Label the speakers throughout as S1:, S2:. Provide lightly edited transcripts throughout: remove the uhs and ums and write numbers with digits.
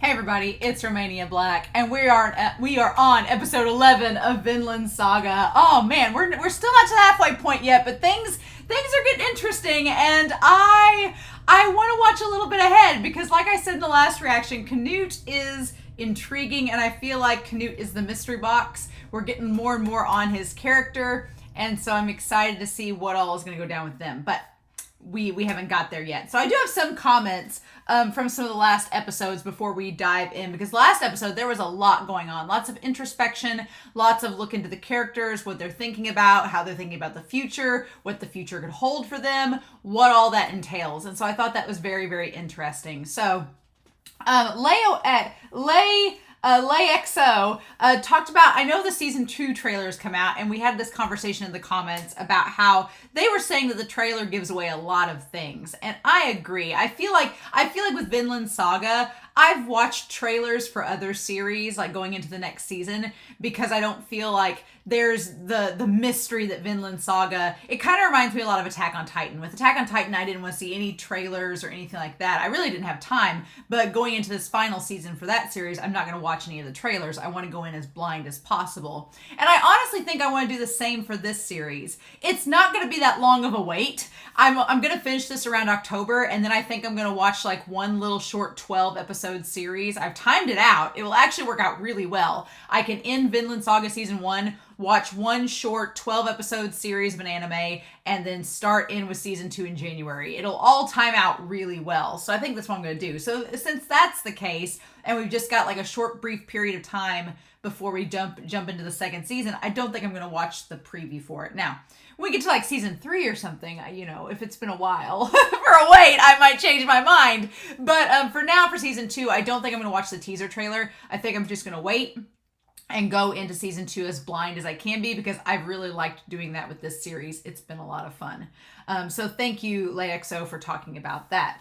S1: Hey everybody, it's Romania Black, and we are on episode 11 of Vinland Saga. Oh man, we're still not to the halfway point yet, but things are getting interesting, and I want to watch a little bit ahead because, like I said in the last reaction, Canute is intriguing, and I feel like Canute is the mystery box. We're getting more and more on his character, and so I'm excited to see what all is going to go down with them. But we haven't got there yet. So I do have some comments from some of the last episodes before we dive in, because last episode there was a lot going on. Lots of introspection, lots of look into the characters, what they're thinking about, how they're thinking about the future, what the future could hold for them, what all that entails. And so I thought that was very, very interesting. So LayXO talked about, I know the season 2 trailers come out, and we had this conversation in the comments about how they were saying that the trailer gives away a lot of things, and I agree. I feel like with Vinland Saga, I've watched trailers for other series like going into the next season because I don't feel like there's the mystery that Vinland Saga, it kind of reminds me a lot of Attack on Titan. With Attack on Titan, I didn't want to see any trailers or anything like that. I really didn't have time, but going into this final season for that series, I'm not going to watch any of the trailers. I want to go in as blind as possible. And I honestly think I want to do the same for this series. It's not going to be that long of a wait. I'm going to finish this around October, and then I think I'm going to watch like one little short 12 episode series. I've timed it out. It will actually work out really well. I can end Vinland Saga season 1, watch one short 12 episode series of an anime, and then start in with season 2 in January. It'll all time out really well. So I think that's what I'm going to do. So since that's the case, and we've just got like a short brief period of time before we jump into the second season, I don't think I'm going to watch the preview for it. Now, when we get to like season 3 or something, you know, if it's been a while for a wait, I might change my mind. But for now, for season 2, I don't think I'm going to watch the teaser trailer. I think I'm just going to wait and go into season 2 as blind as I can be, because I've really liked doing that with this series. It's been a lot of fun. So thank you, LayXO, for talking about that.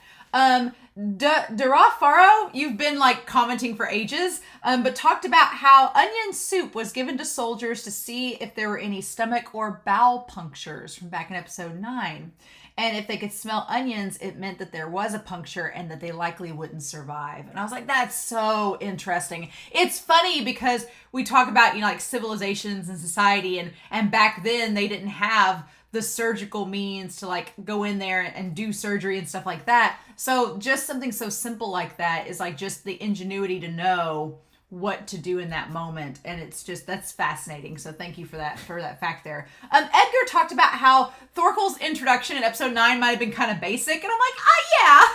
S1: Faro, you've been like commenting for ages, but talked about how onion soup was given to soldiers to see if there were any stomach or bowel punctures from back in episode 9. And if they could smell onions, it meant that there was a puncture and that they likely wouldn't survive. And I was like, that's so interesting. It's funny because we talk about, you know, like civilizations and society, and back then they didn't have the surgical means to like go in there and do surgery and stuff like that. So just something so simple like that is like just the ingenuity to know what to do in that moment, and it's just, that's fascinating. So thank you for that fact there. Edgar talked about how Thorkel's introduction in episode 9 might have been kind of basic, and I'm like, yeah,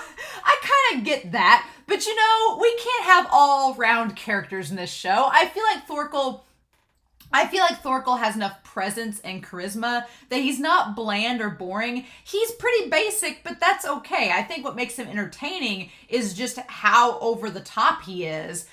S1: I kind of get that, but you know, we can't have all round characters in this show. I feel like Thorkel has enough presence and charisma that he's not bland or boring. He's pretty basic, but that's okay. I think what makes him entertaining is just how over the top he is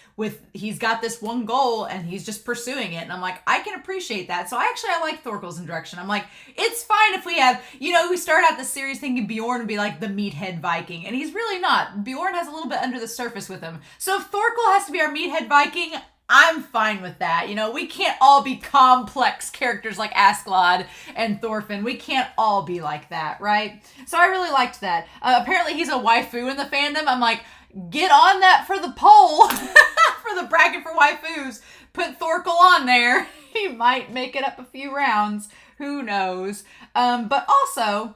S1: he's got this one goal and he's just pursuing it. And I'm like, I can appreciate that. So I like Thorkel's introduction. I'm like, it's fine if we have, you know, we start out the series thinking Bjorn would be like the meathead Viking, and he's really not. Bjorn has a little bit under the surface with him. So if Thorkel has to be our meathead Viking, I'm fine with that. You know, we can't all be complex characters like Askeladd and Thorfinn. We can't all be like that, right? So I really liked that. Apparently he's a waifu in the fandom. I'm like, get on that for the poll, for the bracket for waifus. Put Thorkel on there. He might make it up a few rounds. Who knows? But also,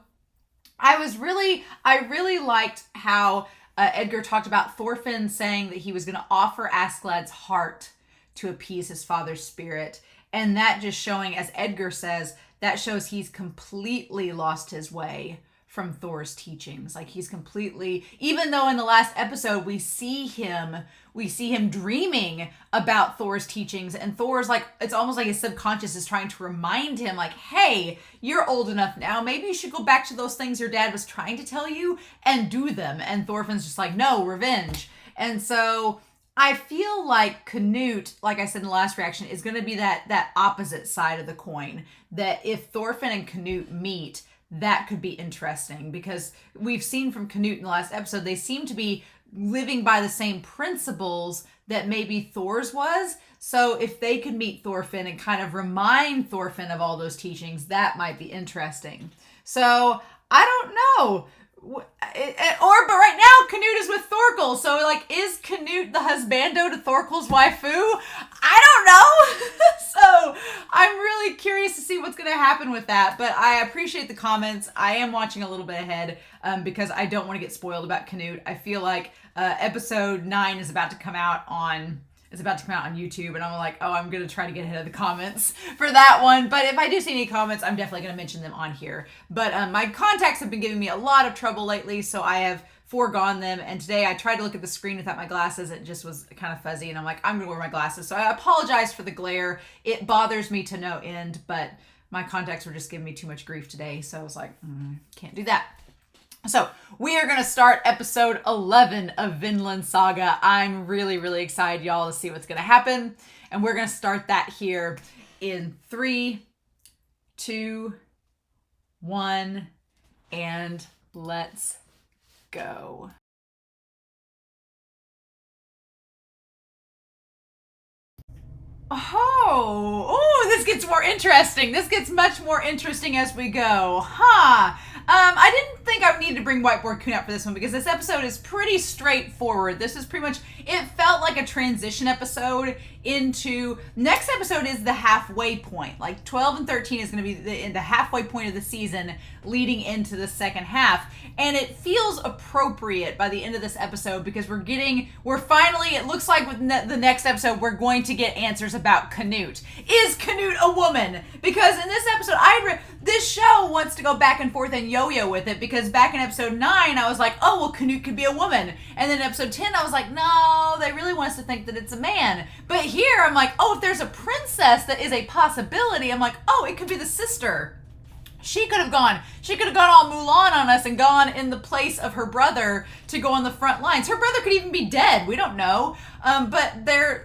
S1: I really liked how Edgar talked about Thorfinn saying that he was going to offer Askeladd's heart to appease his father's spirit. And that just showing, as Edgar says, that shows he's completely lost his way from Thor's teachings. Like he's completely, even though in the last episode we see him dreaming about Thor's teachings, and Thor's like, it's almost like his subconscious is trying to remind him like, hey, you're old enough now. Maybe you should go back to those things your dad was trying to tell you and do them. And Thorfinn's just like, no, revenge. And so I feel like Canute, like I said in the last reaction, is going to be that opposite side of the coin. That if Thorfinn and Canute meet, that could be interesting, because we've seen from Canute in the last episode, they seem to be living by the same principles that maybe Thor's was. So if they could meet Thorfinn and kind of remind Thorfinn of all those teachings, that might be interesting. So I don't know. But right now Canute is with Thorkel, so like, is Canute the husbando to Thorkel's waifu? I don't know. So I'm really curious to see what's going to happen with that, but I appreciate the comments. I am watching a little bit ahead because I don't want to get spoiled about Canute. I feel like episode 9 is about to come out on YouTube, and I'm like, oh, I'm going to try to get ahead of the comments for that one. But if I do see any comments, I'm definitely going to mention them on here. But my contacts have been giving me a lot of trouble lately, so I have foregone them. And today I tried to look at the screen without my glasses. It just was kind of fuzzy, and I'm like, I'm going to wear my glasses. So I apologize for the glare. It bothers me to no end, but my contacts were just giving me too much grief today. So I was like, can't do that. So we are going to start episode 11 of Vinland Saga. I'm really, really excited, y'all, to see what's going to happen. And we're going to start that here in 3, 2, 1, and let's go. Oh, this gets more interesting. This gets much more interesting as we go. I didn't think I would need to bring Whiteboard Coon out for this one because this episode is pretty straightforward. This is pretty much, it felt like a transition episode into, next episode is the halfway point. Like 12 and 13 is going to be the halfway point of the season leading into the second half. And it feels appropriate by the end of this episode because we're finally, it looks like with the next episode, we're going to get answers about Canute. Is Canute a woman? Because in this episode, this show wants to go back and forth and yo-yo with it, because back in episode 9, I was like, oh, well, Canute could be a woman. And then episode 10, I was like, no, they really want us to think that it's a man. But here, I'm like, oh, if there's a princess that is a possibility, I'm like, oh, it could be the sister. She could have gone all Mulan on us and gone in the place of her brother to go on the front lines. Her brother could even be dead. We don't know. But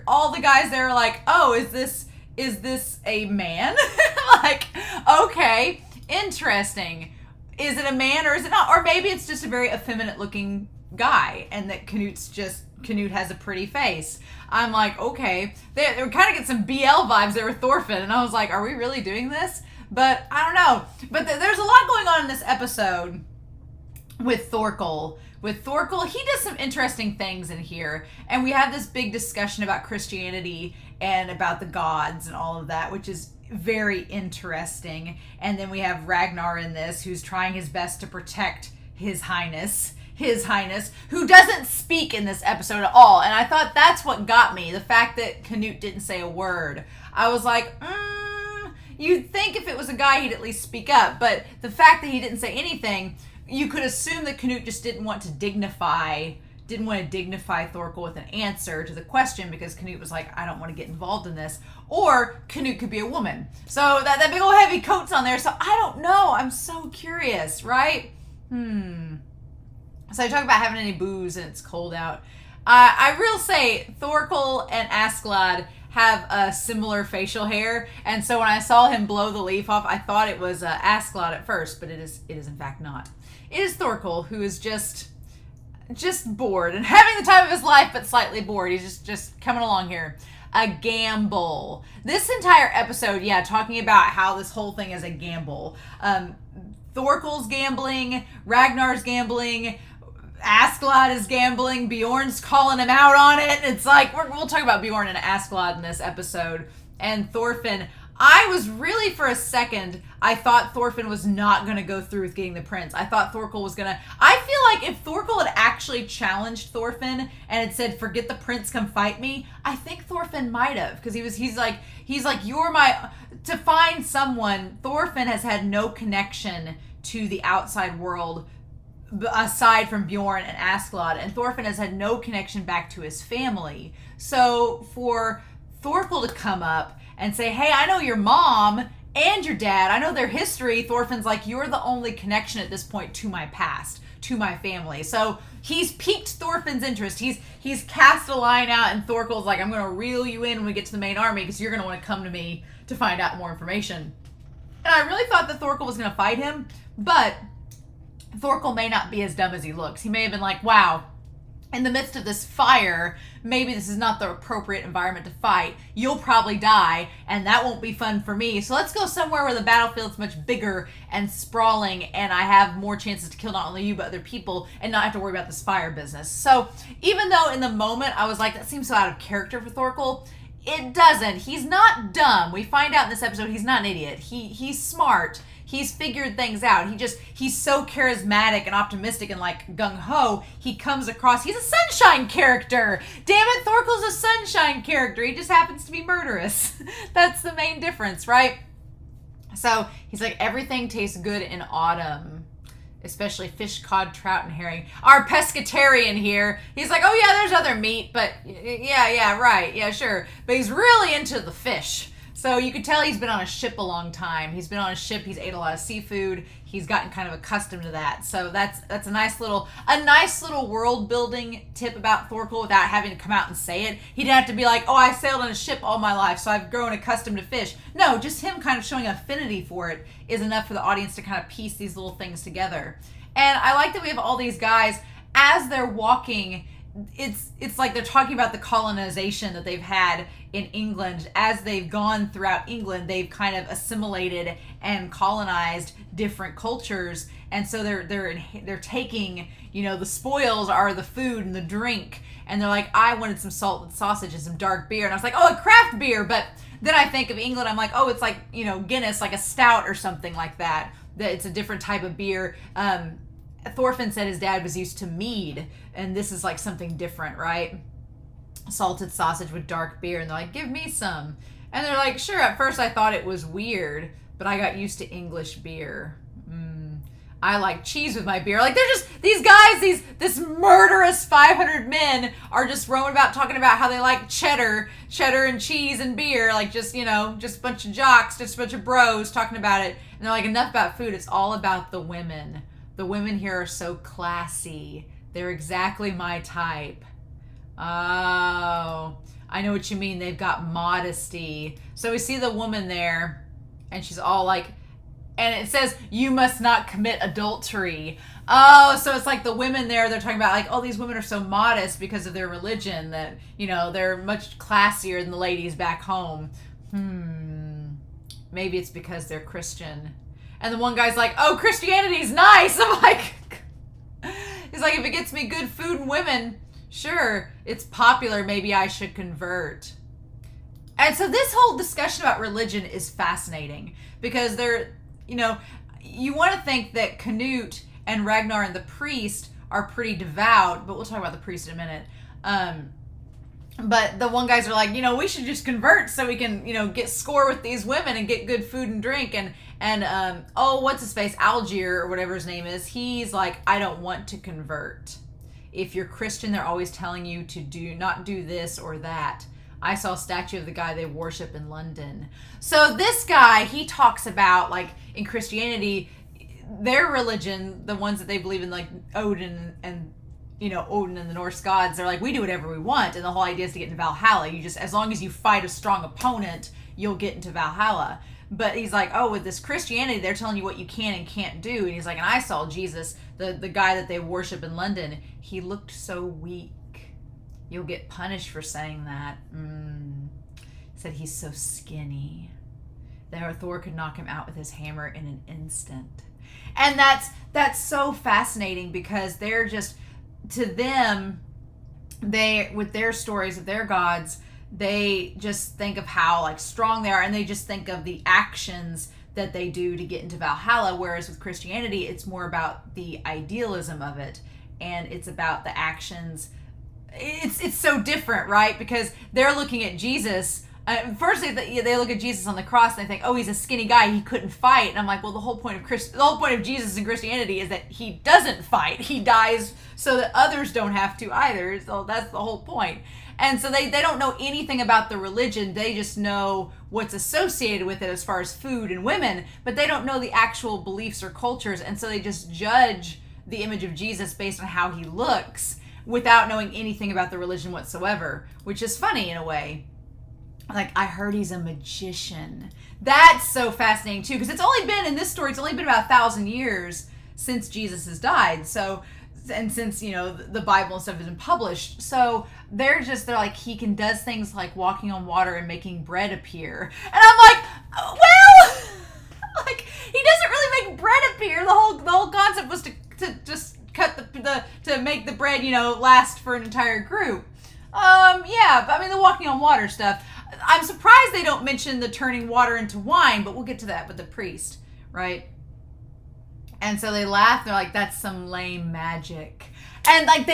S1: all the guys there are like, oh, is this a man? Like, okay, interesting. Is it a man or is it not? Or maybe it's just a very effeminate looking guy and that Canute has a pretty face. I'm like, okay. They kind of get some BL vibes there with Thorfinn, and I was like, are we really doing this? But I don't know. But there's a lot going on in this episode with Thorkel. With Thorkel, he does some interesting things in here. And we have this big discussion about Christianity and about the gods and all of that, which is very interesting. And then we have Ragnar in this, who's trying his best to protect his highness, who doesn't speak in this episode at all. And I thought that's what got me. The fact that Canute didn't say a word. I was like, you'd think if it was a guy, he'd at least speak up. But the fact that he didn't say anything, you could assume that Canute just didn't want to dignify Thorkel with an answer to the question, because Canute was like, I don't want to get involved in this. Or Canute could be a woman. So that big old heavy coat's on there. So I don't know. I'm so curious, right? So I talk about having any booze and it's cold out. I will say Thorkel and Askeladd have a similar facial hair, and so when I saw him blow the leaf off, I thought it was Askeladd at first, but it is in fact not. It is Thorkel, who is just bored and having the time of his life, but slightly bored. He's just coming along here. A gamble. This entire episode, talking about how this whole thing is a gamble. Thorkel's gambling, Ragnar's gambling, Askeladd is gambling, Bjorn's calling him out on it. It's like, we'll talk about Bjorn and Askeladd in this episode. And Thorfinn, I was really, for a second, I thought Thorfinn was not going to go through with getting the prince. I thought Thorkel was going to, I feel like if Thorkel had actually challenged Thorfinn and had said, forget the prince, come fight me, I think Thorfinn might have. Because he's like, you're my, to find someone, Thorfinn has had no connection to the outside world aside from Bjorn and Askeladd, and Thorfinn has had no connection back to his family. So for Thorkel to come up and say, hey, I know your mom and your dad, I know their history, Thorfinn's like, you're the only connection at this point to my past, to my family. So he's piqued Thorfinn's interest. He's cast a line out, and Thorkel's like, I'm going to reel you in when we get to the main army because you're going to want to come to me to find out more information. And I really thought that Thorkel was going to fight him, but Thorkel may not be as dumb as he looks. He may have been like, wow, in the midst of this fire, maybe this is not the appropriate environment to fight. You'll probably die, and that won't be fun for me. So let's go somewhere where the battlefield's much bigger and sprawling, and I have more chances to kill not only you, but other people, and not have to worry about this fire business. So even though in the moment I was like, that seems so out of character for Thorkel, it doesn't. He's not dumb. We find out in this episode he's not an idiot. He's smart. He's figured things out. He's so charismatic and optimistic and like gung-ho. He comes across, he's a sunshine character. Damn it, Thorkel's a sunshine character. He just happens to be murderous. That's the main difference, right? So he's like, everything tastes good in autumn, especially fish, cod, trout, and herring. Our pescatarian here, he's like, oh yeah, there's other meat, but yeah, right, yeah, sure. But he's really into the fish. So you could tell he's been on a ship a long time. He's been on a ship. He's ate a lot of seafood. He's gotten kind of accustomed to that. So that's a nice little world building tip about Thorkel without having to come out and say it. He didn't have to be like, oh, I sailed on a ship all my life, so I've grown accustomed to fish. No, just him kind of showing affinity for it is enough for the audience to kind of piece these little things together. And I like that we have all these guys as they're walking. It's like they're talking about the colonization that they've had in England. As they've gone throughout England, they've kind of assimilated and colonized different cultures, and so they're taking, the spoils are the food and the drink, and they're like, I wanted some salted sausage and some dark beer, and I was like, oh, a craft beer. But then I think of England, I'm like, oh, it's like, Guinness, like a stout or something like that it's a different type of beer. Thorfinn said his dad was used to mead, and this is like something different, right? Salted sausage with dark beer, and they're like, give me some. And they're like, sure. At first I thought it was weird, but I got used to English beer. I like cheese with my beer. Like, they're just, these guys, this murderous 500 men are just roaming about talking about how they like cheddar and cheese and beer. Like, just a bunch of jocks, just a bunch of bros talking about it. And they're like, enough about food. It's all about the women. The women here are so classy. They're exactly my type. Oh, I know what you mean. They've got modesty. So we see the woman there, and she's all like, and it says, you must not commit adultery. Oh, so it's like the women there, they're talking about like, oh, these women are so modest because of their religion that, they're much classier than the ladies back home. Maybe it's because they're Christian. And the one guy's like, oh, Christianity's nice. I'm like, he's like, if it gets me good food and women, sure, it's popular. Maybe I should convert. And so this whole discussion about religion is fascinating because you want to think that Canute and Ragnar and the priest are pretty devout, but we'll talk about the priest in a minute. But the one guys are like, we should just convert so we can, get score with these women and get good food and drink. And what's his face? Algier or whatever his name is. He's like, I don't want to convert. If you're Christian, they're always telling you to not do this or that. I saw a statue of the guy they worship in London. So this guy, he talks about, like, in Christianity, their religion, the ones that they believe in, like Odin and the Norse gods, they're like, we do whatever we want. And the whole idea is to get into Valhalla. As long as you fight a strong opponent, you'll get into Valhalla. But he's like, oh, with this Christianity, they're telling you what you can and can't do. And he's like, and I saw Jesus, the guy that they worship in London, he looked so weak. You'll get punished for saying that. He said he's so skinny that Thor could knock him out with his hammer in an instant. And that's so fascinating because they're just, to them, with their stories of their gods, they just think of how like strong they are, and they just think of the actions that they do to get into Valhalla. Whereas with Christianity, it's more about the idealism of it, and it's about the actions. It's so different, right? Because they're looking at Jesus. First, they look at Jesus on the cross and they think, oh, he's a skinny guy, he couldn't fight. And I'm like, well, the whole point of Jesus in Christianity is that he doesn't fight. He dies so that others don't have to either. So that's the whole point. And so they don't know anything about the religion. They just know what's associated with it as far as food and women, but they don't know the actual beliefs or cultures. And so they just judge the image of Jesus based on how he looks without knowing anything about the religion whatsoever, which is funny in a way. Like, I heard he's a magician. That's so fascinating too, because in this story, it's only been about 1,000 years since Jesus has died. So and since, you know, the Bible and stuff has been published, so they're like, he does things like walking on water and making bread appear, and I'm like, well, like, he doesn't really make bread appear. The whole concept was to just cut to make the bread, you know, last for an entire group. Yeah, but I mean, the walking on water stuff, I'm surprised they don't mention the turning water into wine, but we'll get to that with the priest, right? And so they laugh. They're like, that's some lame magic. And like,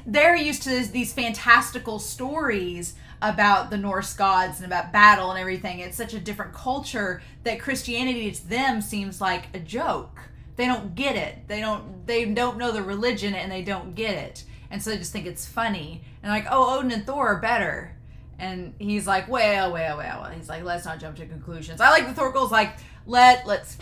S1: they're used to these fantastical stories about the Norse gods and about battle and everything. It's such a different culture that Christianity to them seems like a joke. They don't get it. They don't know the religion, and they don't get it. And so they just think it's funny. And like, oh, Odin and Thor are better. And he's like, well. He's like, let's not jump to conclusions. I like the Thorkel's like, let's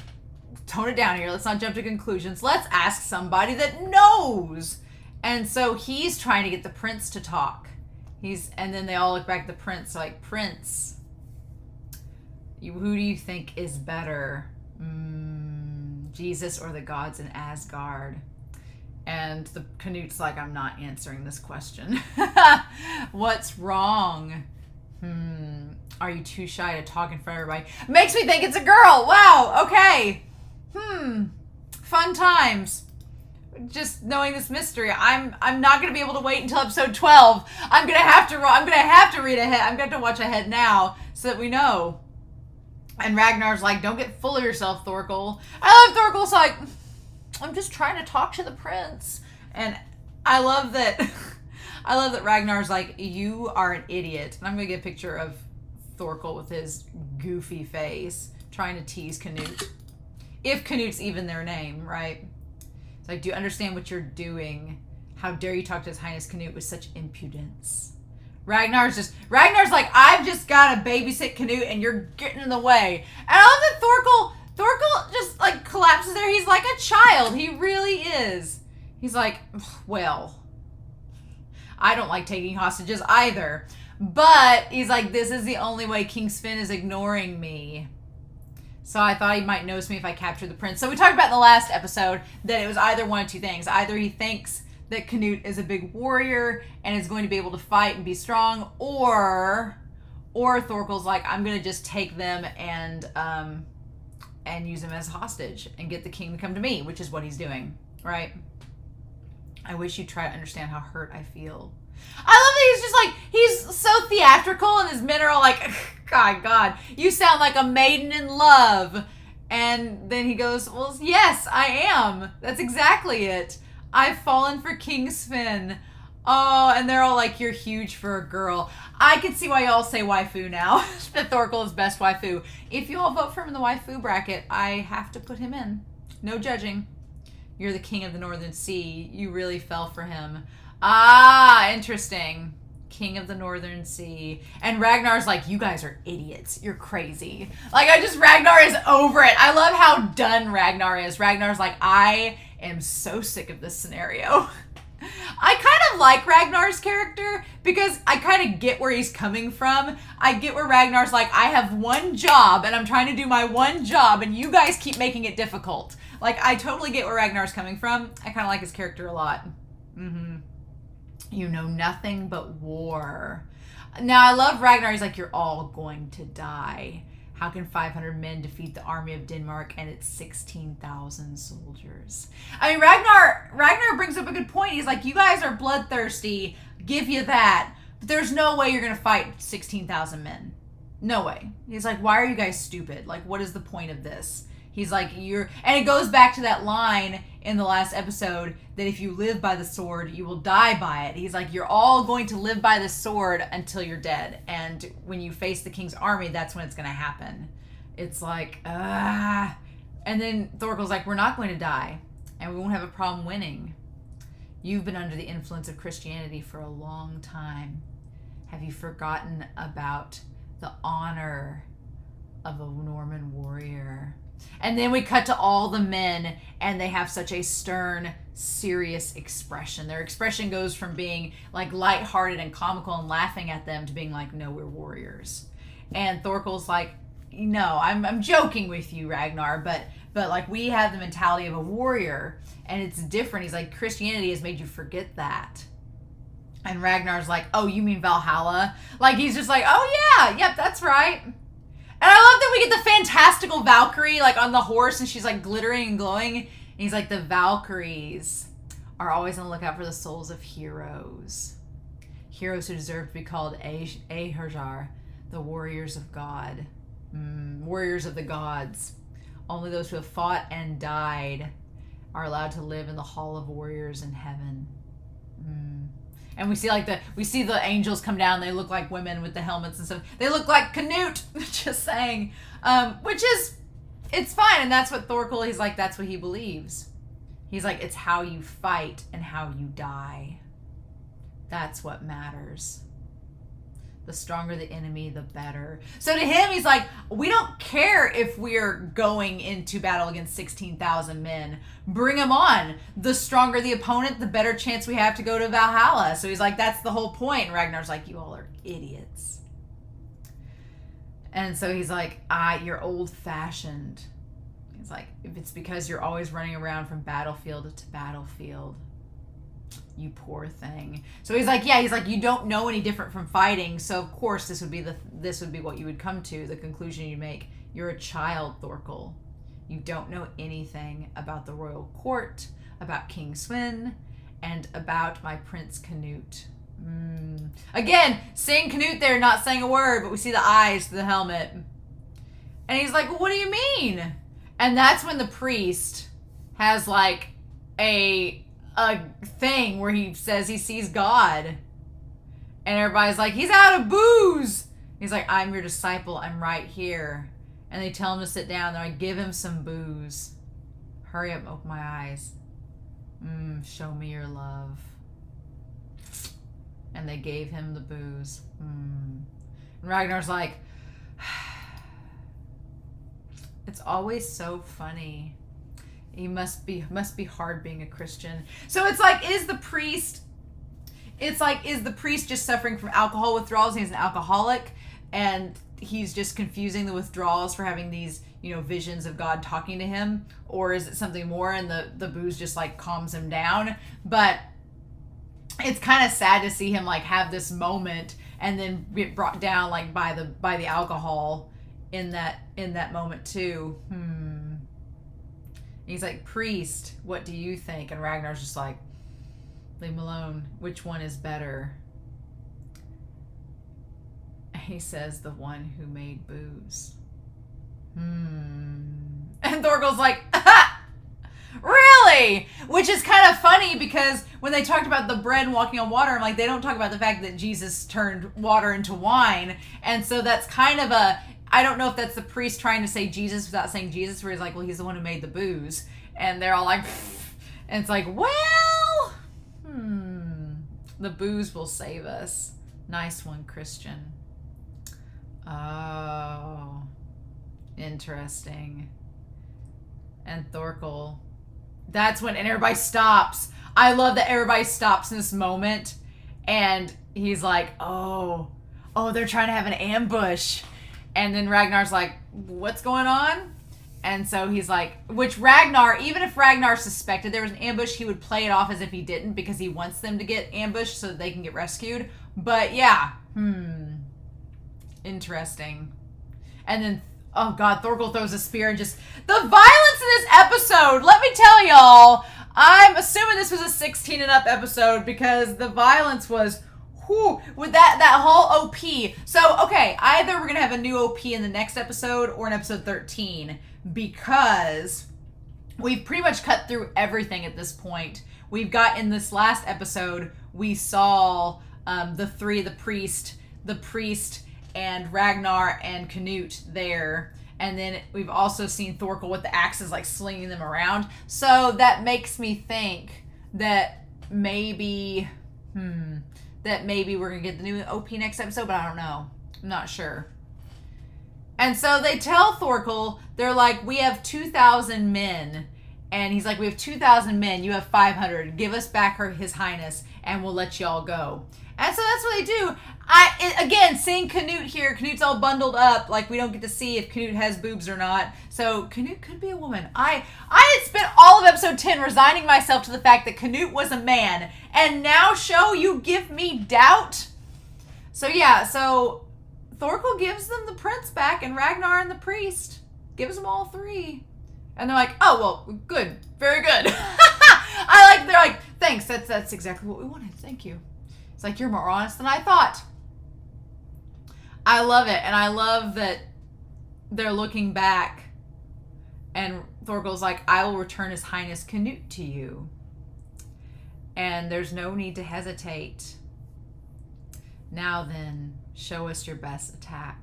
S1: tone it down here. Let's not jump to conclusions. Let's ask somebody that knows. And so he's trying to get the prince to talk. And then they all look back at the prince like, Prince, who do you think is better? Jesus or the gods in Asgard? And the Canute's like, I'm not answering this question. What's wrong? Are you too shy to talk in front of everybody? Makes me think it's a girl. Wow. Okay. Fun times. Just knowing this mystery. I'm not gonna be able to wait until episode 12. I'm gonna have to read ahead. I'm gonna have to watch ahead now so that we know. And Ragnar's like, don't get full of yourself, Thorkel. I love Thorkel's like, I'm just trying to talk to the prince. And I love that Ragnar's like, you are an idiot. And I'm gonna get a picture of Thorkel with his goofy face trying to tease Canute. If Canute's even their name, right? It's like, do you understand what you're doing? How dare you talk to his highness Canute with such impudence? Ragnar's like, I've just got to babysit Canute and you're getting in the way. And I love that Thorkel just like collapses there. He's like a child. He really is. He's like, well, I don't like taking hostages either. But he's like, this is the only way King Sweyn is ignoring me. So I thought he might notice me if I captured the prince. So we talked about in the last episode that it was either one of two things. Either he thinks that Canute is a big warrior and is going to be able to fight and be strong, or Thorkel's like, I'm going to just take them and use them as hostage and get the king to come to me, which is what he's doing, right? I wish you'd try to understand how hurt I feel. I love that he's just like, he's so theatrical and his men are all like, God, you sound like a maiden in love. And then he goes, well, yes, I am. That's exactly it. I've fallen for King Sweyn. Oh, and they're all like, you're huge for a girl. I can see why y'all say waifu now. That Thorkel is best waifu. If you all vote for him in the waifu bracket, I have to put him in. No judging. You're the king of the Northern Sea. You really fell for him. Ah, interesting. King of the Northern Sea. And Ragnar's like, you guys are idiots. You're crazy. Like, Ragnar is over it. I love how done Ragnar is. Ragnar's like, I am so sick of this scenario. I kind of like Ragnar's character because I kind of get where he's coming from. I get where Ragnar's like, I have one job and I'm trying to do my one job and you guys keep making it difficult. Like, I totally get where Ragnar's coming from. I kind of like his character a lot. You know nothing but war. Now, I love Ragnar. He's like, you're all going to die. How can 500 men defeat the army of Denmark and its 16,000 soldiers? I mean, Ragnar brings up a good point. He's like, you guys are bloodthirsty. Give you that. But there's no way you're going to fight 16,000 men. No way. He's like, why are you guys stupid? Like, what is the point of this? He's like, and it goes back to that line in the last episode that if you live by the sword, you will die by it. He's like, you're all going to live by the sword until you're dead. And when you face the king's army, that's when it's going to happen. It's like, And then Thorkel's like, we're not going to die and we won't have a problem winning. You've been under the influence of Christianity for a long time. Have you forgotten about the honor of a Norman warrior? And then we cut to all the men and they have such a stern, serious expression. Their expression goes from being like lighthearted and comical and laughing at them to being like, no, we're warriors. And Thorkel's like, no, I'm joking with you, Ragnar, but like we have the mentality of a warrior, and it's different. He's like, Christianity has made you forget that. And Ragnar's like, oh, you mean Valhalla? Like, he's just like, oh yeah, yep, that's right. And I love that we get the fantastical Valkyrie, like, on the horse, and she's like glittering and glowing. And he's like, the Valkyries are always on the lookout for the souls of heroes. Heroes who deserve to be called Ahurjar, the warriors of God. Warriors of the gods. Only those who have fought and died are allowed to live in the hall of warriors in heaven. And we see the angels come down. They look like women with the helmets and stuff. They look like Canute. Just saying, it's fine. And that's what Thorkel. He's like, that's what he believes. He's like, it's how you fight and how you die. That's what matters. The stronger the enemy, the better. So to him, he's like, we don't care if we're going into battle against 16,000 men. Bring them on. The stronger the opponent, the better chance we have to go to Valhalla. So he's like, that's the whole point. And Ragnar's like, you all are idiots. And so he's like, you're old-fashioned. He's like, if it's because you're always running around from battlefield to battlefield. You poor thing. So he's like, you don't know any different from fighting. So of course this would be what you would come to, the conclusion you make. You're a child, Thorkel. You don't know anything about the royal court, about King Sweyn, and about my Prince Canute. Again, seeing Canute there, not saying a word, but we see the eyes through the helmet. And he's like, well, what do you mean? And that's when the priest has like a thing where he says he sees God. And everybody's like, he's out of booze. He's like, I'm your disciple. I'm right here. And they tell him to sit down. They're like, give him some booze. Hurry up, open my eyes. Show me your love. And they gave him the booze. And Ragnar's like, it's always so funny. He must be hard being a Christian. So it's like, is the priest just suffering from alcohol withdrawals? He's an alcoholic, and he's just confusing the withdrawals for having these, visions of God talking to him? Or is it something more, and the booze just like calms him down? But it's kind of sad to see him like have this moment and then get brought down like by the alcohol in that moment too. He's like, priest, what do you think? And Ragnar's just like, leave him alone. Which one is better? He says, the one who made booze. And Thorkel's like, really? Which is kind of funny, because when they talked about the bread and walking on water, I'm like, they don't talk about the fact that Jesus turned water into wine. And so that's kind of I don't know if that's the priest trying to say Jesus without saying Jesus, where he's like, well, he's the one who made the booze. And they're all like, and it's like, well, the booze will save us. Nice one, Christian. Oh, interesting. And Thorkel, that's when, and everybody stops. I love that everybody stops in this moment. And he's like, oh, they're trying to have an ambush. And then Ragnar's like, what's going on? And so he's like, which Ragnar, even if Ragnar suspected there was an ambush, he would play it off as if he didn't, because he wants them to get ambushed so that they can get rescued. But yeah, interesting. And then, oh God, Thorkel throws a spear, and just the violence in this episode, let me tell y'all, I'm assuming this was a 16 and up episode, because the violence was, with that whole OP. So, okay, either we're going to have a new OP in the next episode or in episode 13, because we've pretty much cut through everything at this point. We've got, in this last episode, we saw the three, the priest, and Ragnar and Canute there. And then we've also seen Thorkel with the axes, like slinging them around. So that makes me think that maybe, we're going to get the new OP next episode, but I don't know. I'm not sure. And so they tell Thorkel, they're like, we have 2,000 men. And he's like, we have 2,000 men. You have 500. Give us back his highness, and we'll let y'all go. And so that's what they do. Again, seeing Canute here, Canute's all bundled up, like we don't get to see if Canute has boobs or not. So Canute could be a woman. I had spent all of episode 10 resigning myself to the fact that Canute was a man, and now show you give me doubt. So yeah, so Thorkel gives them the prince back, and Ragnar and the priest gives them all 3. And they're like, oh, well, good. Very good. They're like, thanks, that's exactly what we wanted. Thank you. It's like, you're more honest than I thought. I love it. And I love that they're looking back, and Thorkel's like, I will return his highness Canute to you. And there's no need to hesitate. Now then, show us your best attack.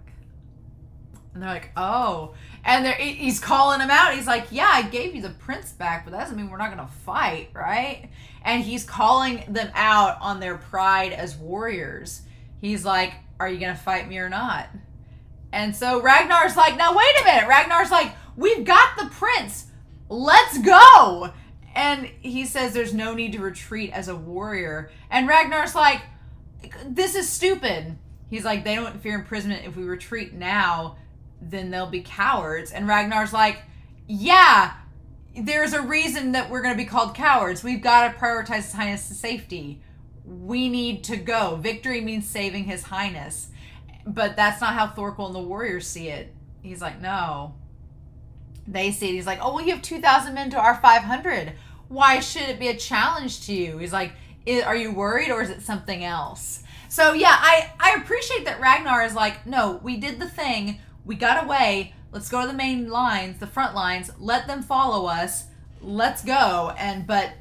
S1: And they're like, oh. And he's calling him out. He's like, yeah, I gave you the prince back, but that doesn't mean we're not going to fight, right? And he's calling them out on their pride as warriors. He's like, are you going to fight me or not? And so Ragnar's like, now wait a minute. Ragnar's like, we've got the prince. Let's go. And he says there's no need to retreat as a warrior. And Ragnar's like, this is stupid. He's like, they don't fear imprisonment. If we retreat now, then they'll be cowards. And Ragnar's like, yeah, there's a reason that we're going to be called cowards. We've got to prioritize His Highness' safety. We need to go. Victory means saving His Highness. But that's not how Thorkel and the warriors see it. He's like, no. They see it. He's like, oh, well, you have 2,000 men to our 500. Why should it be a challenge to you? He's like, are you worried, or is it something else? So yeah, I appreciate that Ragnar is like, no, we did the thing. We got away. Let's go to the main lines, the front lines. Let them follow us. Let's go. But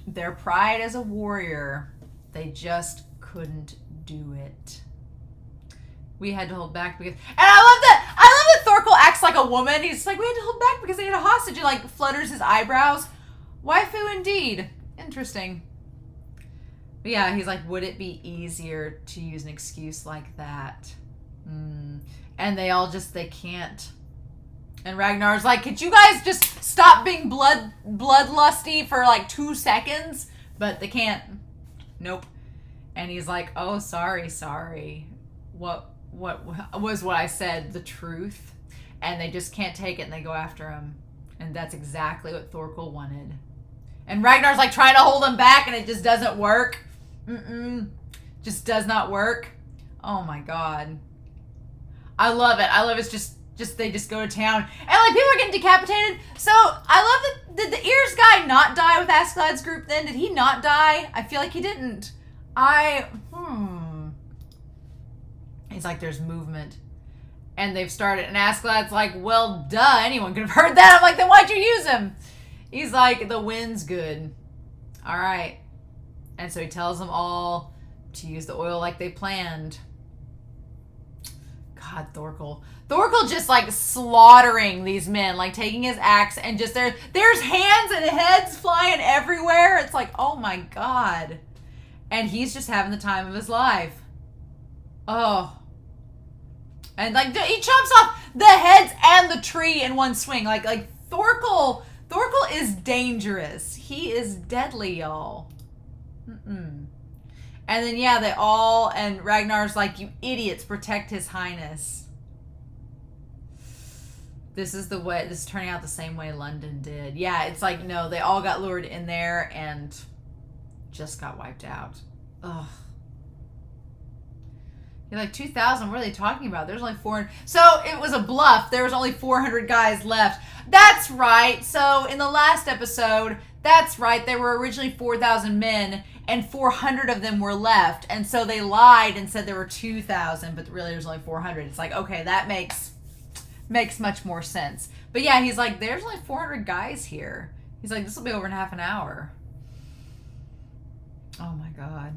S1: their pride as a warrior, they just couldn't do it. We had to hold back because, and I love that Thorkel acts like a woman. He's like, we had to hold back because they had a hostage. He like flutters his eyebrows. Waifu indeed. Interesting. But yeah, he's like, would it be easier to use an excuse like that? And they all they can't. And Ragnar's like, could you guys just stop being bloodlusty for like 2 seconds? But they can't. Nope. And he's like, oh, sorry. What was what I said the truth? And they just can't take it, and they go after him. And that's exactly what Thorkel wanted. And Ragnar's like trying to hold him back, and it just doesn't work. Just does not work. Oh my god. I love it. It's just they just go to town. And like people are getting decapitated. So I love that. Did the ears guy not die with Askeladd's group then? Did he not die? I feel like he didn't. He's like, there's movement. And they've started. And Askeladd's like, well, duh. Anyone could have heard that. I'm like, then why'd you use him? He's like, the wind's good. All right. And so he tells them all to use the oil like they planned. God, Thorkel just like slaughtering these men, like taking his axe and just there's hands and heads flying everywhere. It's like, oh my god. And he's just having the time of his life. Oh. And like he chops off the heads and the tree in one swing. Like Thorkel is dangerous. He is deadly, y'all. And then yeah, and Ragnar's like, you idiots, protect His Highness. This is turning out the same way London did. Yeah, it's like, no, they all got lured in there and just got wiped out. Ugh. You're like, 2,000, what are they talking about? There's only 400. So it was a bluff. There was only 400 guys left. That's right. So in the last episode, that's right. There were originally 4,000 men and 400 of them were left. And so they lied and said there were 2,000, but really there's only 400. It's like, okay, that makes much more sense. But yeah, he's like, there's only 400 guys here. He's like, this will be over in half an hour. Oh my god.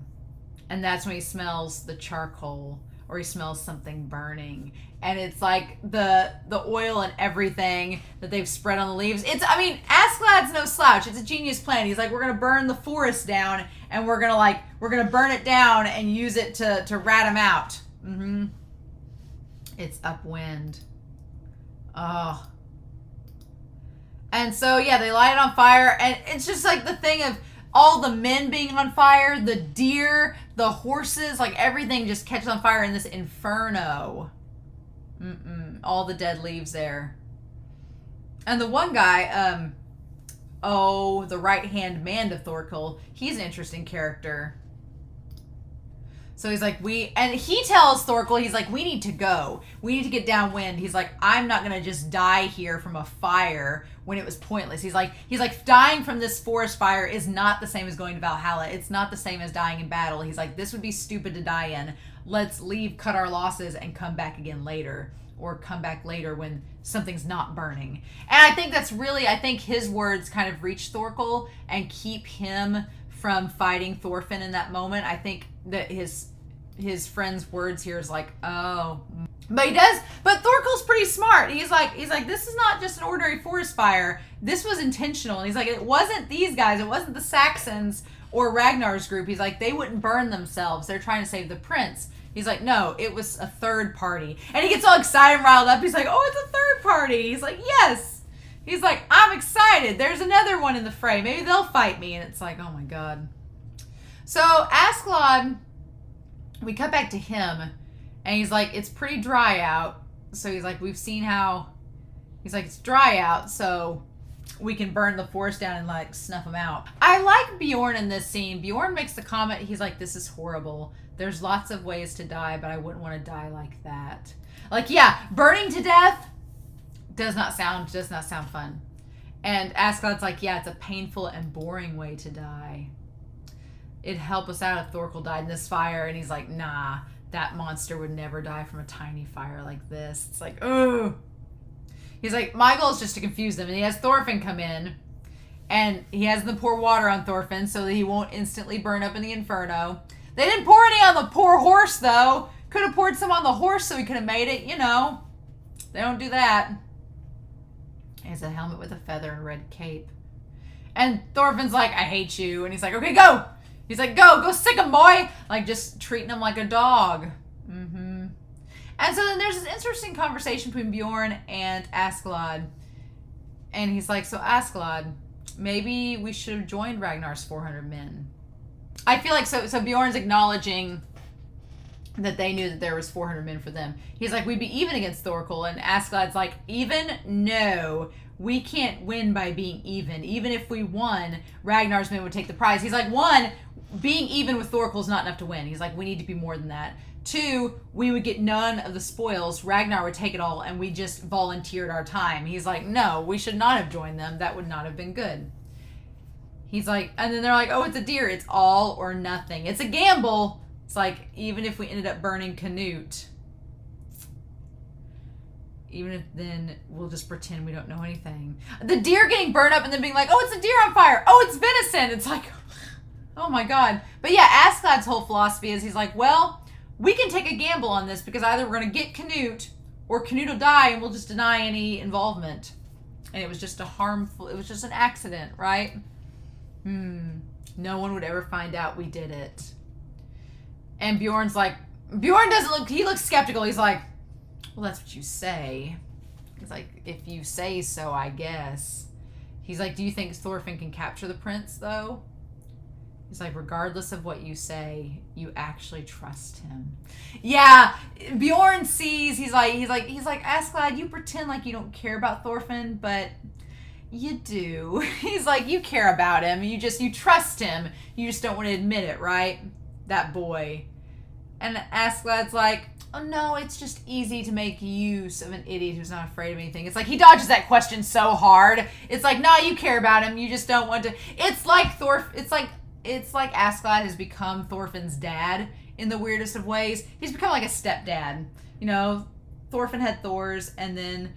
S1: And that's when he smells the charcoal, or he smells something burning. And it's like the oil and everything that they've spread on the leaves. Askeladd's no slouch. It's a genius plan. He's like, we're going to burn the forest down, and we're going to burn it down and use it to rat him out. It's upwind. Oh. And so, yeah, they light it on fire, and it's just like the thing of all the men being on fire, the deer, the horses, like everything just catches on fire in this inferno. All the dead leaves there. And the one guy, the right-hand man to Thorkel, he's an interesting character. So he's like, and he tells Thorkel, he's like, we need to go. We need to get downwind. He's like, I'm not going to just die here from a fire when it was pointless. He's like, dying from this forest fire is not the same as going to Valhalla. It's not the same as dying in battle. He's like, this would be stupid to die in. Let's leave, cut our losses, and come back again later. Or come back later when something's not burning. And I think that's really, I think his words kind of reach Thorkel and keep him from fighting Thorfinn in that moment. I think that his friend's words here is like, oh. But he does, but Thorkel's pretty smart. He's like, this is not just an ordinary forest fire. This was intentional. And he's like, it wasn't these guys. It wasn't the Saxons or Ragnar's group. He's like, they wouldn't burn themselves. They're trying to save the prince. He's like, no, it was a third party. And he gets all excited and riled up. He's like, oh, it's a third party. He's like, yes. He's like, I'm excited. There's another one in the fray. Maybe they'll fight me. And it's like, oh my God. So Askeladd, we cut back to him. And he's like, it's pretty dry out. So he's like, we've seen how, he's like, it's dry out. So we can burn the forest down and like snuff them out. I like Bjorn in this scene. Bjorn makes the comment, he's like, this is horrible. There's lots of ways to die, but I wouldn't want to die like that. Like, yeah, burning to death does not sound fun. And Askeladd's like, yeah, it's a painful and boring way to die. It'd help us out if Thorkel died in this fire. And he's like, nah, that monster would never die from a tiny fire like this. It's like, ugh. He's like, my goal is just to confuse them. And he has Thorfinn come in. And he has them pour water on Thorfinn so that he won't instantly burn up in the inferno. They didn't pour any on the poor horse, though. Could have poured some on the horse so he could have made it, you know. They don't do that. He has a helmet with a feather and a red cape. And Thorfinn's like, I hate you. And he's like, okay, go. He's like, go sick him, boy. Like, just treating him like a dog. And so then there's this interesting conversation between Bjorn and Askeladd. And he's like, so Askeladd, maybe we should have joined Ragnar's 400 men. I feel like, so Bjorn's acknowledging that they knew that there was 400 men for them. He's like, we'd be even against Thorkel. And Askeladd's like, even? No. We can't win by being even. Even if we won, Ragnar's men would take the prize. He's like, one, being even with Thorkel is not enough to win. He's like, we need to be more than that. Two, we would get none of the spoils. Ragnar would take it all, and we just volunteered our time. He's like, no, we should not have joined them. That would not have been good. He's like, and then they're like, oh, it's a deer. It's all or nothing. It's a gamble. It's like, even if we ended up burning Canute, even if then we'll just pretend we don't know anything. The deer getting burned up and then being like, oh, it's a deer on fire. Oh, it's venison. It's like, oh my God. But yeah, Askeladd's whole philosophy is he's like, well, we can take a gamble on this because either we're going to get Canute or Canute will die and we'll just deny any involvement. And it was just it was just an accident, right? No one would ever find out we did it. And Bjorn's like, Bjorn doesn't look, he looks skeptical. He's like, well, that's what you say. He's like, if you say so, I guess. He's like, do you think Thorfinn can capture the prince, though? He's like, regardless of what you say, you actually trust him. Yeah, Bjorn sees, he's like, Askeladd, you pretend like you don't care about Thorfinn, but you do. He's like, you care about him. You trust him. You just don't want to admit it, right? That boy. And Askeladd's like, oh no, it's just easy to make use of an idiot who's not afraid of anything. It's like, he dodges that question so hard. It's like, no, you care about him. You just don't want to. It's like Askeladd has become Thorfinn's dad in the weirdest of ways. He's become like a stepdad. You know, Thorfinn had Thors, and then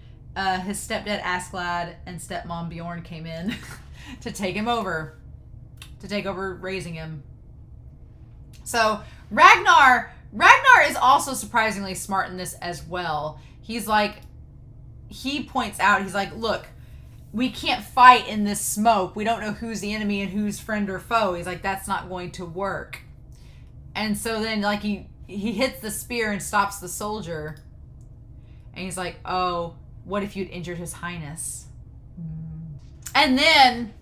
S1: his stepdad Askeladd and stepmom Bjorn came in to take over raising him. So Ragnar is also surprisingly smart in this as well. He's like, he points out, he's like, look, we can't fight in this smoke. We don't know who's the enemy and who's friend or foe. He's like, that's not going to work. And so then like he hits the spear and stops the soldier. And he's like, oh, what if you'd injured his highness? And then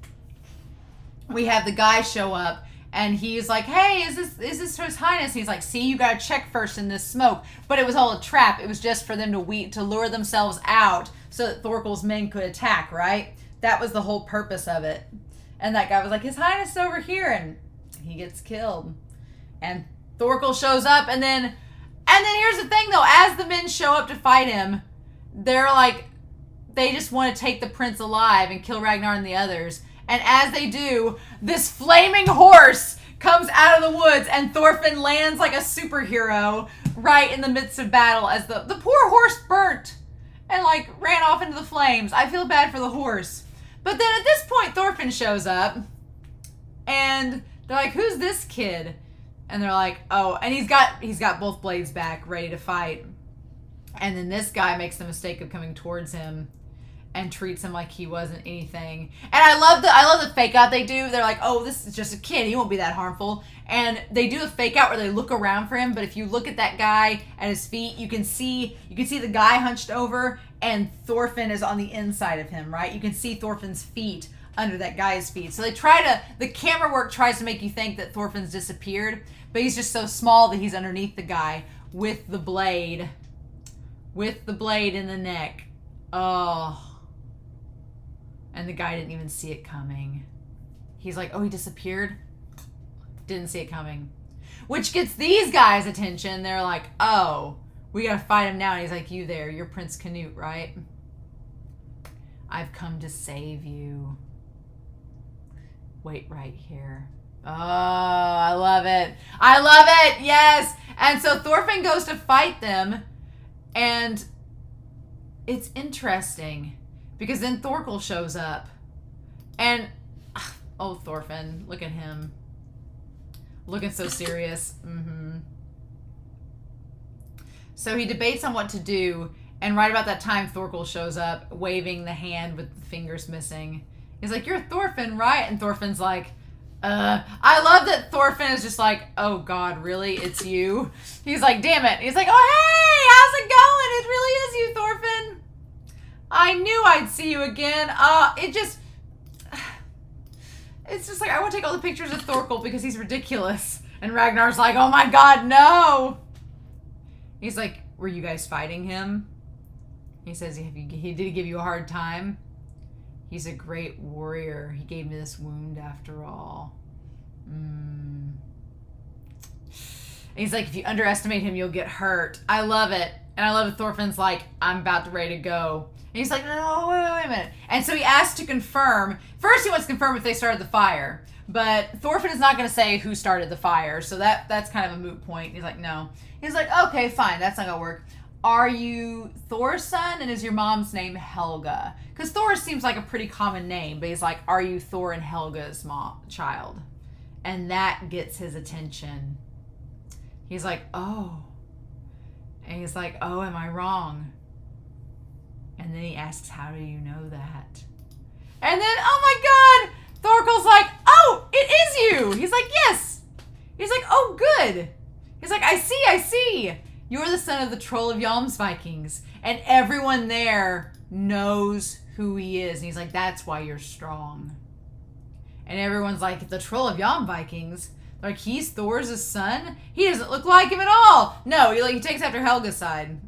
S1: we have the guy show up, and he's like, hey, is this His Highness? And he's like, see, you gotta check first in this smoke. But it was all a trap. It was just for them to lure themselves out so that Thorkel's men could attack, right? That was the whole purpose of it. And that guy was like, His Highness is over here, and he gets killed. And Thorkel shows up, and then here's the thing, though. As the men show up to fight him, they're like, they just want to take the prince alive and kill Ragnar and the others. And as they do, this flaming horse comes out of the woods, and Thorfinn lands like a superhero right in the midst of battle as the poor horse burnt and like ran off into the flames. I feel bad for the horse. But then at this point, Thorfinn shows up, and they're like, who's this kid? And they're like, oh, and he's got both blades back, ready to fight. And then this guy makes the mistake of coming towards him and treats him like he wasn't anything. And I love the fake out they do. They're like, oh, this is just a kid. He won't be that harmful. And they do a fake out where they look around for him. But if you look at that guy at his feet, you can see the guy hunched over, and Thorfinn is on the inside of him, right? You can see Thorfinn's feet under that guy's feet. So the camera work tries to make you think that Thorfinn's disappeared, but he's just so small that he's underneath the guy with the blade in the neck. Oh. And the guy didn't even see it coming. He's like, oh, he disappeared? Didn't see it coming. Which gets these guys' attention. They're like, oh, we gotta fight him now. And he's like, you there, you're Prince Canute, right? I've come to save you. Wait right here. Oh, I love it. I love it, yes. And so Thorfinn goes to fight them, and it's interesting because then Thorkel shows up, and oh, Thorfinn, look at him. Looking so serious. So he debates on what to do, and right about that time, Thorkel shows up, waving the hand with the fingers missing. He's like, you're Thorfinn, right? And Thorfinn's like, I love that Thorfinn is just like, oh God, really? It's you? He's like, damn it. He's like, oh, hey, how's it going? It really is you, Thorfinn. I knew I'd see you again. It's just like, I want to take all the pictures of Thorkel because he's ridiculous. And Ragnar's like, oh my God, no. He's like, were you guys fighting him? He says, did he give you a hard time? He's a great warrior. He gave me this wound after all. He's like, if you underestimate him, you'll get hurt. I love it. And I love that Thorfinn's like, I'm about to ready to go. And he's like, no, wait a minute. And so he asks to confirm. First, he wants to confirm if they started the fire. But Thorfinn is not going to say who started the fire. So that's kind of a moot point. He's like, no. He's like, okay, fine. That's not going to work. Are you Thor's son? And is your mom's name Helga? Because Thor seems like a pretty common name. But he's like, are you Thor and Helga's child? And that gets his attention. He's like, oh. And he's like, oh, am I wrong? And then he asks, how do you know that? And then, oh my God, Thorkel's like, oh, it is you. He's like, yes. He's like, oh, good. He's like, I see. You're the son of the troll of Jomsvikings. And everyone there knows who he is. And he's like, that's why you're strong. And everyone's like, the troll of Jomsvikings? Like, he's Thor's son? He doesn't look like him at all. No, he takes after Helga's side.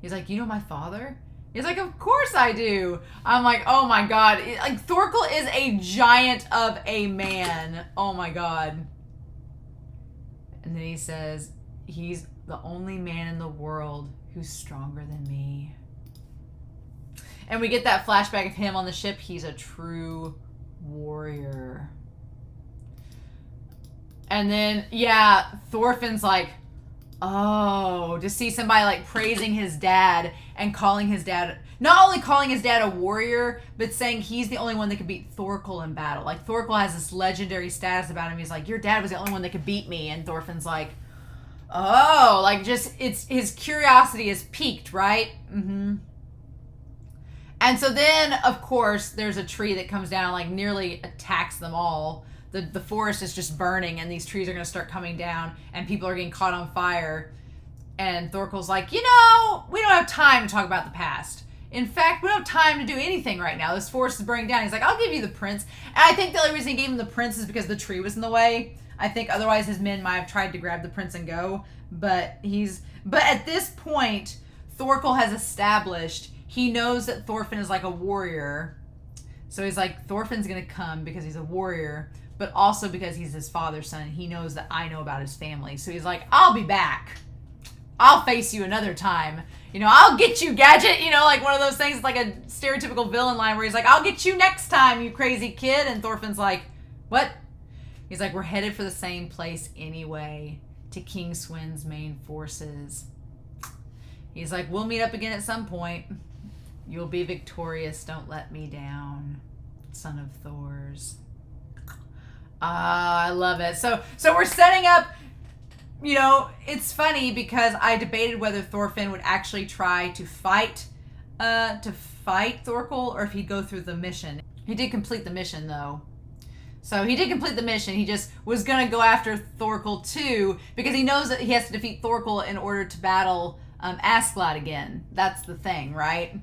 S1: He's like, you know my father? He's like, of course I do. I'm like, oh my God. Like, Thorkel is a giant of a man. Oh my God. And then he says, he's the only man in the world who's stronger than me. And we get that flashback of him on the ship. He's a true warrior. And then, yeah, Thorfinn's like, oh, to see somebody like praising his dad and calling his dad, not only calling his dad a warrior, but saying he's the only one that could beat Thorkel in battle. Like, Thorkel has this legendary status about him. He's like, your dad was the only one that could beat me. And Thorfinn's like, oh, like, just, it's, his curiosity is piqued, right? And so then, of course, there's a tree that comes down and like nearly attacks them all. The forest is just burning, and these trees are going to start coming down, and people are getting caught on fire. And Thorkel's like, you know, we don't have time to talk about the past. In fact, we don't have time to do anything right now. This forest is burning down. He's like, I'll give you the prince. And I think the only reason he gave him the prince is because the tree was in the way. I think otherwise his men might have tried to grab the prince and go. But at this point, Thorkel has established, he knows that Thorfinn is like a warrior. So he's like, Thorfinn's going to come because he's a warrior, but also because he's his father's son. He knows that I know about his family. So he's like, I'll be back. I'll face you another time. You know, I'll get you, Gadget. You know, like one of those things, like a stereotypical villain line where he's like, I'll get you next time, you crazy kid. And Thorfinn's like, what? He's like, we're headed for the same place anyway, to King Sweyn's main forces. He's like, we'll meet up again at some point. You'll be victorious. Don't let me down, son of Thors. I love it. So we're setting up. You know, it's funny because I debated whether Thorfinn would actually try to fight Thorkel, or if he'd go through the mission. He did complete the mission, though. So he did complete the mission. He just was going to go after Thorkel, too, because he knows that he has to defeat Thorkel in order to battle Askeladd again. That's the thing, right?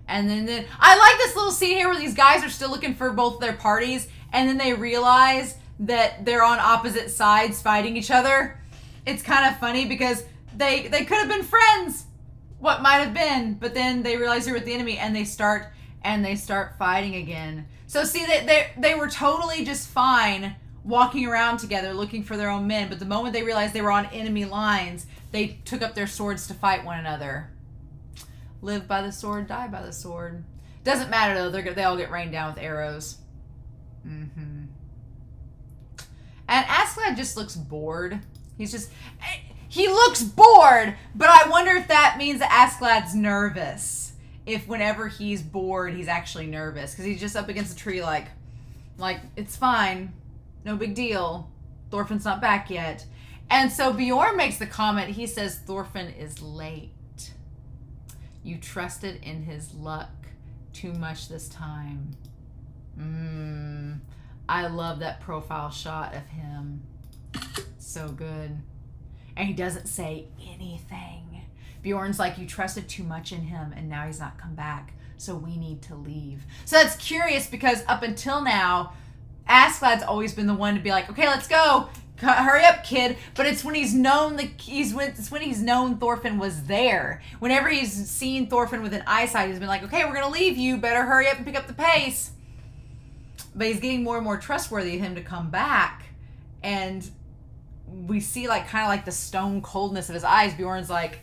S1: And then I like this little scene here where these guys are still looking for both their parties, and then they realize that they're on opposite sides fighting each other. It's kind of funny because they could have been friends. What might have been, but then they realize they're with the enemy, and they start fighting again. So see, that they were totally just fine walking around together looking for their own men, but the moment they realized they were on enemy lines, they took up their swords to fight one another. Live by the sword, die by the sword. Doesn't matter though, they all get rained down with arrows. And Askeladd just looks bored. He looks bored, but I wonder if that means that Askeladd's nervous. If whenever he's bored, he's actually nervous. Because he's just up against a tree like, it's fine. No big deal. Thorfinn's not back yet. And so Bjorn makes the comment, he says, Thorfinn is late. You trusted in his luck too much this time. I love that profile shot of him. So good. And he doesn't say anything. Bjorn's like, you trusted too much in him and now he's not come back. So we need to leave. So that's curious because up until now, Askeladd's always been the one to be like, okay, let's go. Hurry up, kid. But it's when he's known Thorfinn was there. Whenever he's seen Thorfinn with an eyesight, he's been like, okay, we're going to leave you. Better hurry up and pick up the pace. But he's getting more and more trustworthy of him to come back. And we see kind of the stone coldness of his eyes. Bjorn's like,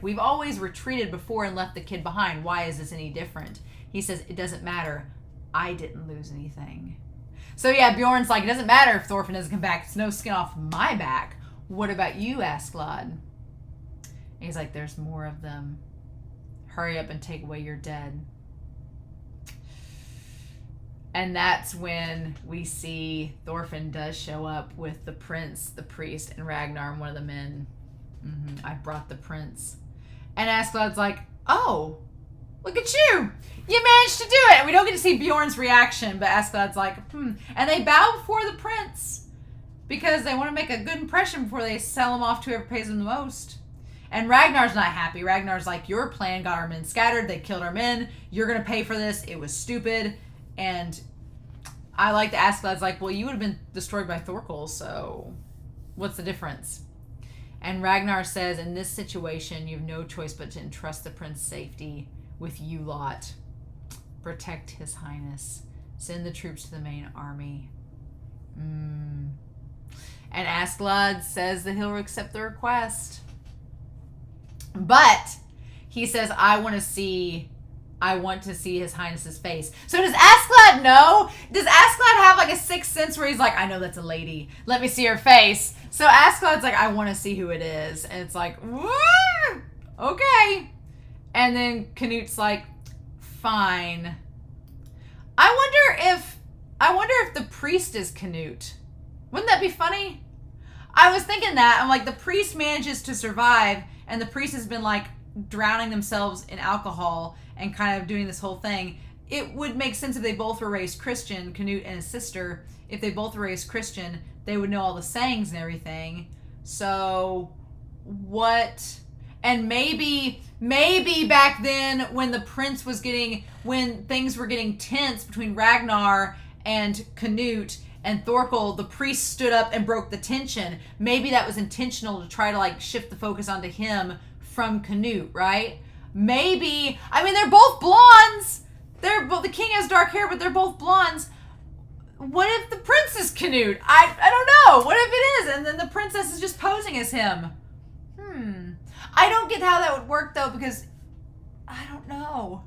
S1: we've always retreated before and left the kid behind. Why is this any different? He says, it doesn't matter. I didn't lose anything. So yeah, Bjorn's like, it doesn't matter if Thorfinn doesn't come back. It's no skin off my back. What about you, Askeladd? And he's like, there's more of them. Hurry up and take away your dead. And that's when we see Thorfinn does show up with the prince, the priest, and Ragnar and one of the men. I brought the prince. And Askeladd's like, oh, look at you. You managed to do it. And we don't get to see Bjorn's reaction, but Askeladd's like, And they bow before the prince because they want to make a good impression before they sell him off to whoever pays them the most. And Ragnar's not happy. Ragnar's like, your plan got our men scattered. They killed our men. You're going to pay for this. It was stupid. And I like that Askeladd's like, well, you would have been destroyed by Thorkel, so what's the difference? And Ragnar says, in this situation, you have no choice but to entrust the prince's safety with you lot. Protect his highness. Send the troops to the main army. And Askeladd says that he'll accept the request. But he says, I want to see his highness's face. So does Askeladd know? Does Askeladd have a sixth sense where he's like, I know that's a lady. Let me see her face. So Askeladd's like, I want to see who it is. And it's like, whoa, okay. And then Canute's like, fine. I wonder if the priest is Canute. Wouldn't that be funny? I was thinking that. I'm like, the priest manages to survive, and the priest has been drowning themselves in alcohol and kind of doing this whole thing. It would make sense if they both were raised Christian, Canute and his sister. If they both were raised Christian, they would know all the sayings and everything. So what? And maybe back then when when things were getting tense between Ragnar and Canute and Thorkel, the priest stood up and broke the tension. Maybe that was intentional to try to like shift the focus onto him from Canute, right? Maybe, I mean, they're both blondes. The king has dark hair, but they're both blondes. What if the prince is Canute? I don't know. What if it is? And then the princess is just posing as him. I don't get how that would work though, because I don't know.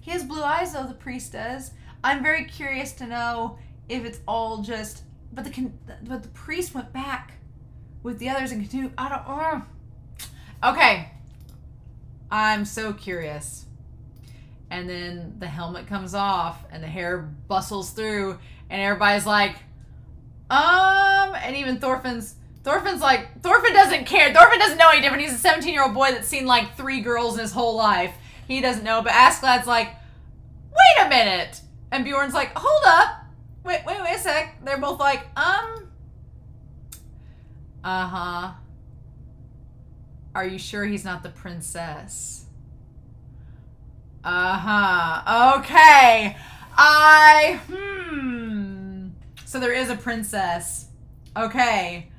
S1: He has blue eyes though, the priest does. I'm very curious to know if it's all just, but the priest went back with the others and Canute. Okay. I'm so curious. And then the helmet comes off and the hair bustles through and everybody's like, and even Thorfinn's like, Thorfinn doesn't care. Thorfinn doesn't know any different. He's a 17-year-old boy that's seen like 3 girls in his whole life. He doesn't know, but Askeladd's like, wait a minute. And Bjorn's like, hold up. Wait a sec. They're both like, uh-huh. Are you sure he's not the princess? Uh-huh. Okay. So there is a princess. Okay.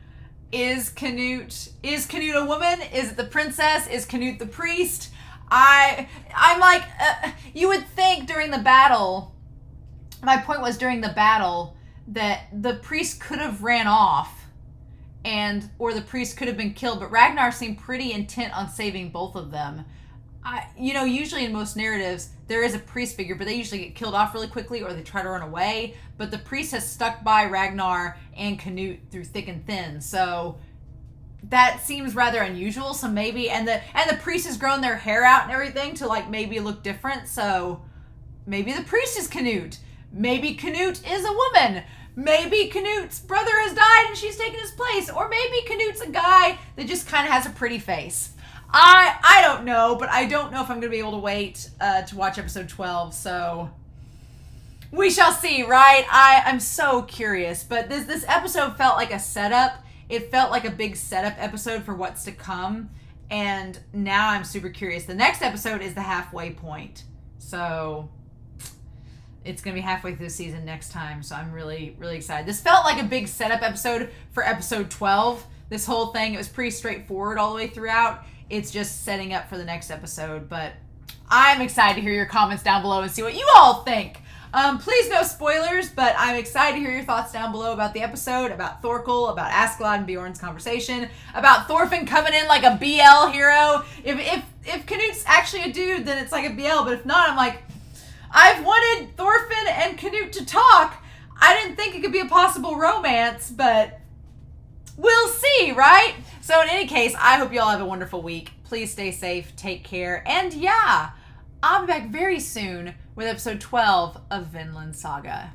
S1: Is Canute a woman? Is it the princess? Is Canute the priest? I'm like, you would think during the battle, my point was during the battle that the priest could have ran off or the priest could have been killed, but Ragnar seemed pretty intent on saving both of them. Usually in most narratives, there is a priest figure, but they usually get killed off really quickly or they try to run away. But the priest has stuck by Ragnar and Canute through thick and thin. So that seems rather unusual. So maybe, and the priest has grown their hair out and everything to like maybe look different. So maybe the priest is Canute. Maybe Canute is a woman. Maybe Canute's brother has died and she's taken his place. Or maybe Canute's a guy that just kind of has a pretty face. I don't know, but I don't know if I'm going to be able to wait to watch episode 12, so we shall see, right? I'm so curious, but this episode felt like a setup. It felt like a big setup episode for what's to come, and now I'm super curious. The next episode is the halfway point, so it's going to be halfway through the season next time, so I'm really, really excited. This felt like a big setup episode for episode 12. This whole thing, it was pretty straightforward all the way throughout. It's just setting up for the next episode, but I'm excited to hear your comments down below and see what you all think. Please no spoilers, but I'm excited to hear your thoughts down below about the episode, about Thorkel, about Askeladd and Bjorn's conversation, about Thorfinn coming in like a BL hero. If Canute's actually a dude, then it's like a BL, but if not, I'm like, I've wanted Thorfinn and Canute to talk. I didn't think it could be a possible romance, but we'll see, right? So in any case, I hope you all have a wonderful week. Please stay safe, take care, and yeah, I'll be back very soon with episode 12 of Vinland Saga.